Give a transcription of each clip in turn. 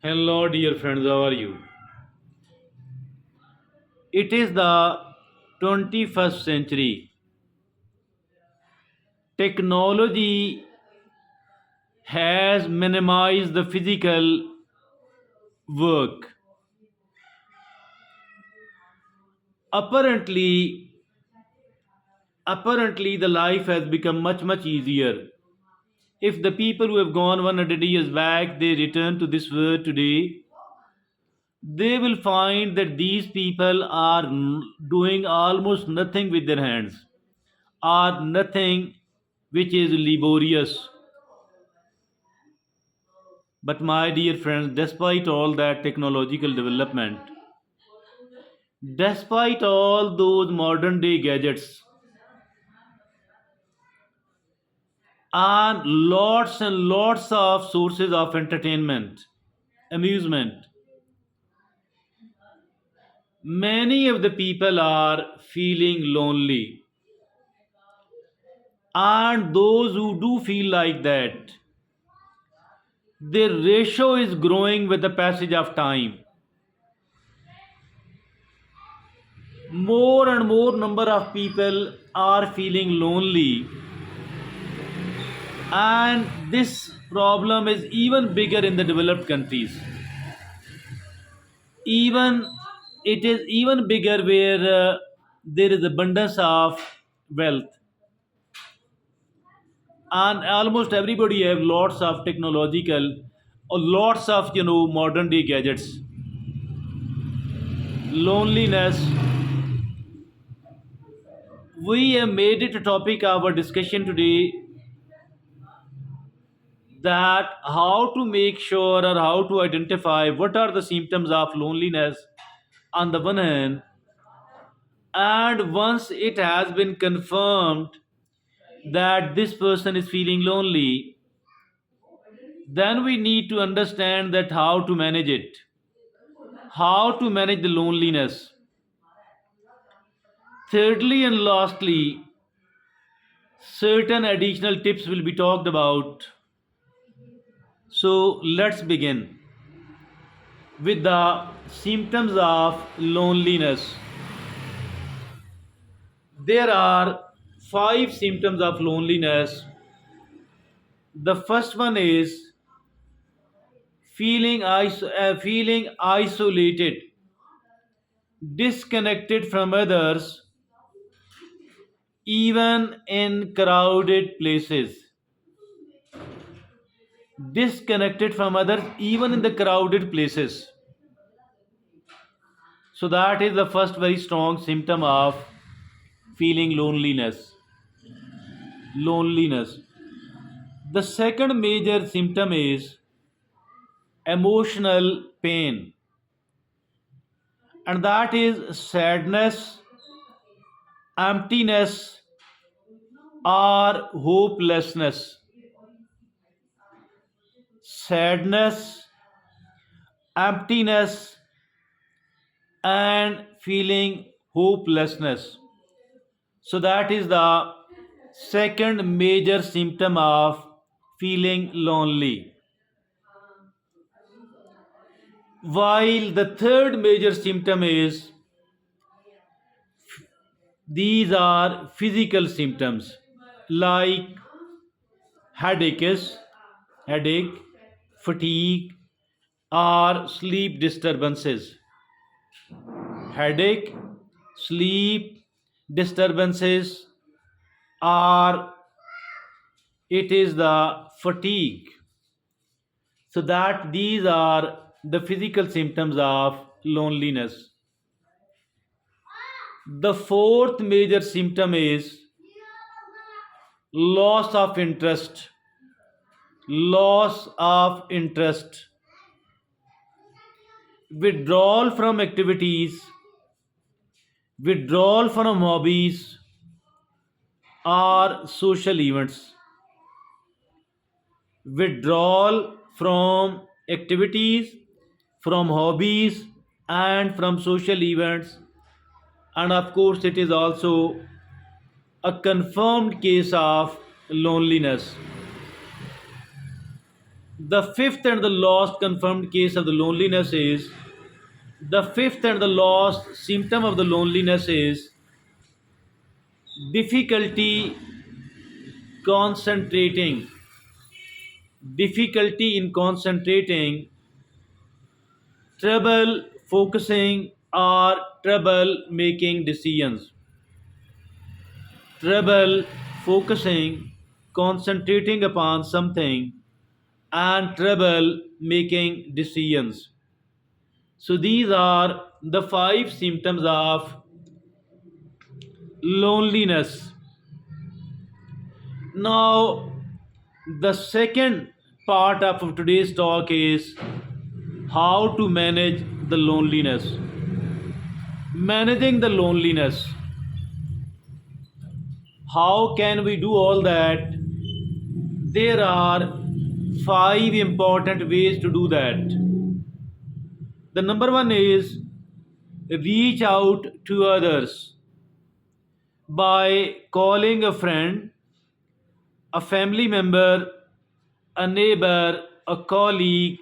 Hello, dear friends, how are you? It is the 21st century. Technology has minimized the physical work. Apparently, apparently, the life has become much easier. If the people who have gone 100 years back, they return to this world today, they will find that these people are doing almost nothing with their hands, or nothing which is laborious. But my dear friends, despite all that technological development, despite all those modern day gadgets and lots of sources of entertainment, amusement, many of the people are feeling lonely. And those who do feel like that, their ratio is growing with the passage of time. More and more number of people are feeling lonely, and this problem is even bigger in the developed countries. Even it is even bigger where there is abundance of wealth, and almost everybody have lots of technological or lots of modern day gadgets. Loneliness, we have made it a topic of our discussion today, that how to make sure or how to identify what are the symptoms of loneliness on the one hand, and once it has been confirmed that this person is feeling lonely, then we need to understand that how to manage it, how to manage the loneliness. Thirdly and lastly, certain additional tips will be talked about. So let's begin with the symptoms of loneliness. There are five symptoms of loneliness. The first one is feeling isolated, disconnected from others, even in crowded places. Disconnected from others, even in the crowded places. So, that is the first very strong symptom of feeling loneliness. Loneliness. The second major symptom is emotional pain, and that is sadness, emptiness, or hopelessness. Sadness, emptiness, and feeling hopelessness. So, that is the second major symptom of feeling lonely. While the third major symptom is, these are physical symptoms like headaches, headache, fatigue, or sleep disturbances. Headache, sleep disturbances, or it is the fatigue. So that these are the physical symptoms of loneliness. The fourth major symptom is loss of interest. Loss of interest, withdrawal from activities, withdrawal from hobbies or social events. Withdrawal from activities, from hobbies, and from social events. And of course, it is also a confirmed case of loneliness. The fifth and the last confirmed case of the loneliness is the fifth and the last symptom of the loneliness is difficulty concentrating, difficulty in concentrating, trouble focusing, or trouble making decisions. Trouble focusing, concentrating upon something, and trouble making decisions. So these are the five symptoms of loneliness. Now, the second part of today's talk is how to manage the loneliness. Managing the loneliness. How can we do all that? There are five important ways to do that. The number one is reach out to others by calling a friend, a family member, a neighbor, a colleague,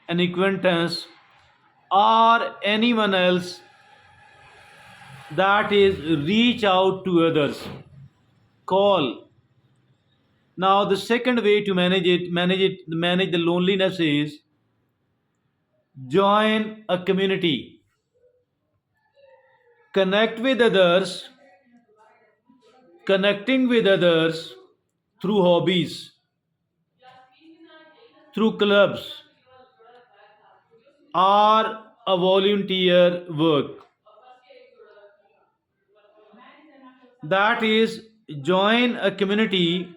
an acquaintance, or anyone else. That is, reach out to others. Call. Now, the second way to manage the loneliness is join a community. Connect with others, connecting with others through hobbies, through clubs, or a volunteer work. That is, join a community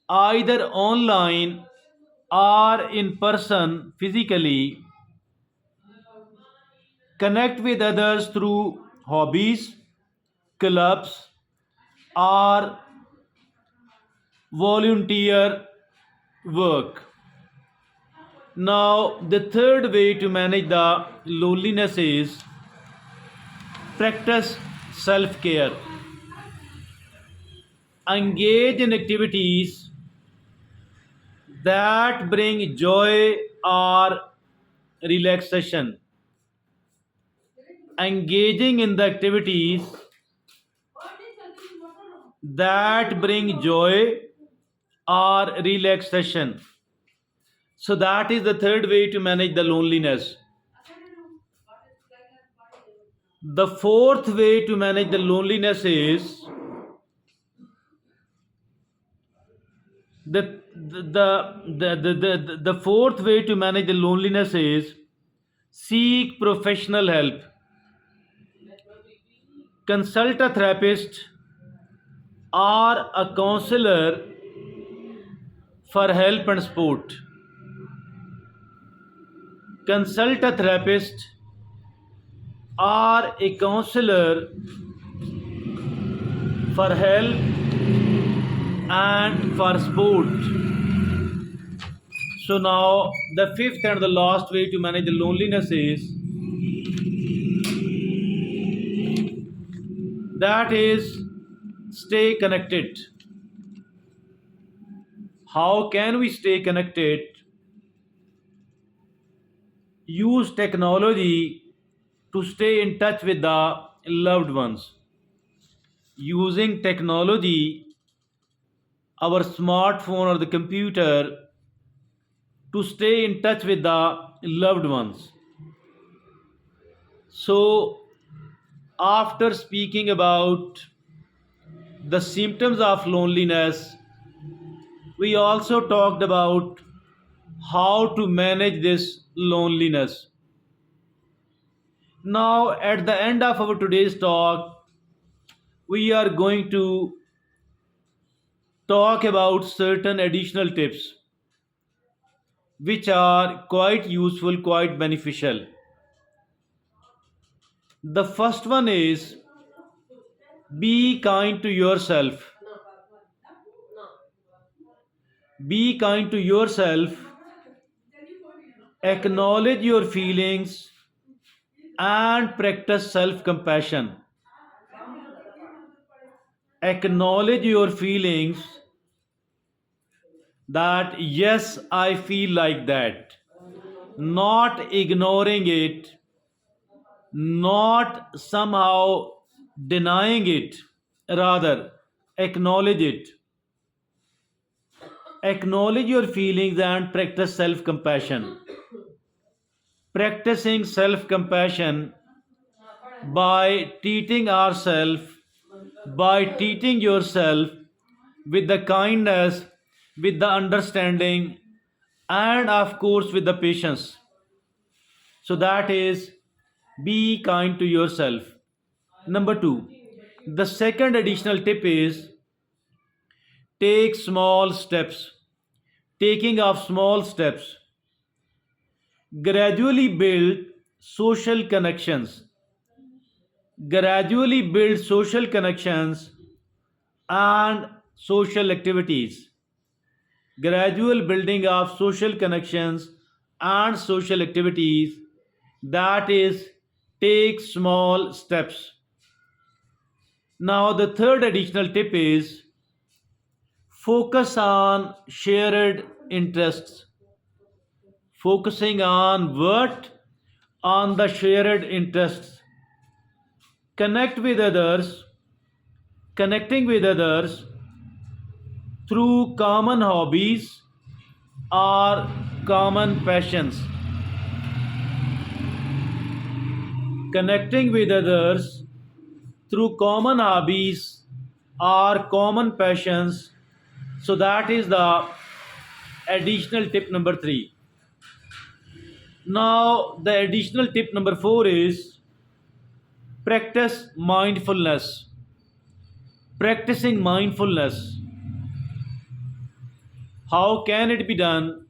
either online or in person physically. Connect with others through hobbies, clubs, or volunteer work. Now, the third way to manage the loneliness is practice self care. Engage in activities that bring joy or relaxation. Engaging in the activities that bring joy or relaxation. So, that is the third way to manage the loneliness. The fourth way to manage the loneliness is the fourth way to manage the loneliness is seek professional help. Consult a therapist or a counselor for help and support. Consult a therapist or a counselor for help and for support. So now the fifth and the last way to manage the loneliness is that is stay connected. How can we stay connected? Use technology to stay in touch with the loved ones. Using technology, our smartphone or the computer, to stay in touch with the loved ones. So, after speaking about the symptoms of loneliness, we also talked about how to manage this loneliness. Now, at the end of our today's talk, we are going to talk about certain additional tips which are quite useful, quite beneficial. The first one is be kind to yourself. Be kind to yourself. Acknowledge your feelings and practice self compassion. Acknowledge your feelings that yes, I feel like that, not ignoring it, not somehow denying it, rather acknowledge it. Acknowledge your feelings and practice self compassion. Practicing self compassion by treating ourselves, by treating yourself with the kindness, with the understanding, and of course with the patience. So that is, be kind to yourself. Number two, the second additional tip is take small steps. Taking of small steps. Gradually build social connections. Gradually build social connections and social activities. Gradual building of social connections and social activities, that is, take small steps. Now, the third additional tip is focus on shared interests. Focusing on what? On the shared interests. Connect with others, connecting with others through common hobbies or common passions. Connecting with others through common hobbies or common passions. So that is the additional tip number three. Now, the additional tip number four is practice mindfulness. Practicing mindfulness. How can it be done?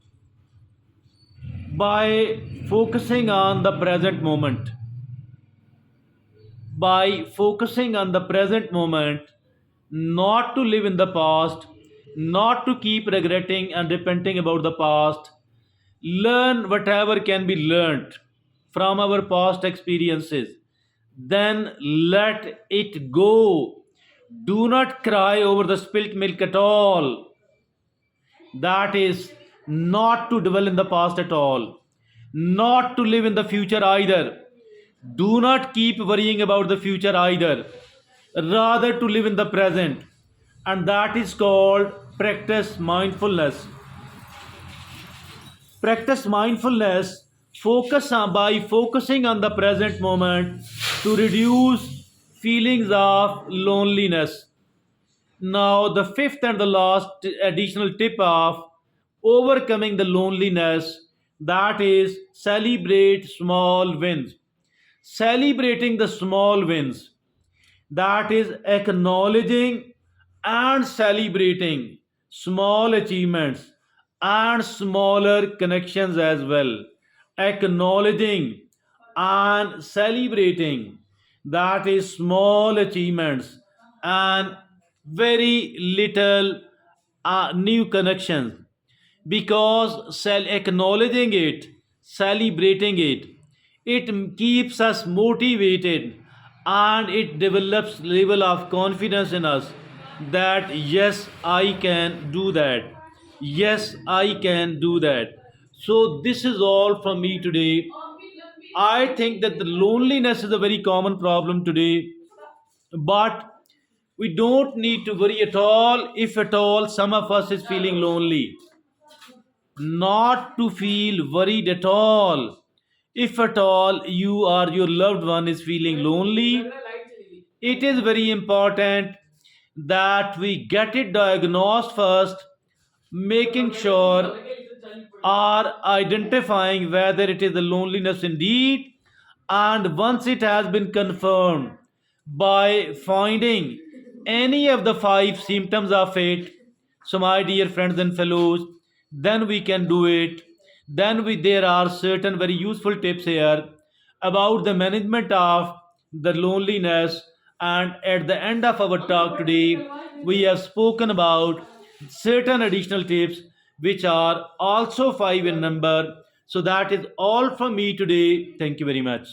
By focusing on the present moment. By focusing on the present moment, not to live in the past, not to keep regretting and repenting about the past. Learn whatever can be learnt from our past experiences. Then let it go. Do not cry over the spilt milk at all. That is, not to dwell in the past at all, not to live in the future either. Do not keep worrying about the future either, rather to live in the present. And that is called practice mindfulness. Practice mindfulness, focus on by focusing on the present moment to reduce feelings of loneliness. Now, the fifth and the last additional tip of overcoming the loneliness, that is celebrate small wins. Celebrating the small wins, that is acknowledging and celebrating small achievements and smaller connections as well. Acknowledging and celebrating, that is small achievements and very little new connections, because acknowledging it, celebrating it, it keeps us motivated and it develops level of confidence in us that yes, I can do that, yes, I can do that. So this is all from me today. I think that the loneliness is a very common problem today, but we don't need to worry at all if at all some of us is feeling lonely. Not to feel worried at all. If at all you or your loved one is feeling lonely, it is very important that we get it diagnosed first, making sure or identifying whether it is the loneliness indeed. And once it has been confirmed by finding any of the five symptoms of it, so my dear friends and fellows, then we can do it. Then there are certain very useful tips here about the management of the loneliness. And at the end of our talk today, we have spoken about certain additional tips which are also five in number. So that is all from me today. Thank you very much.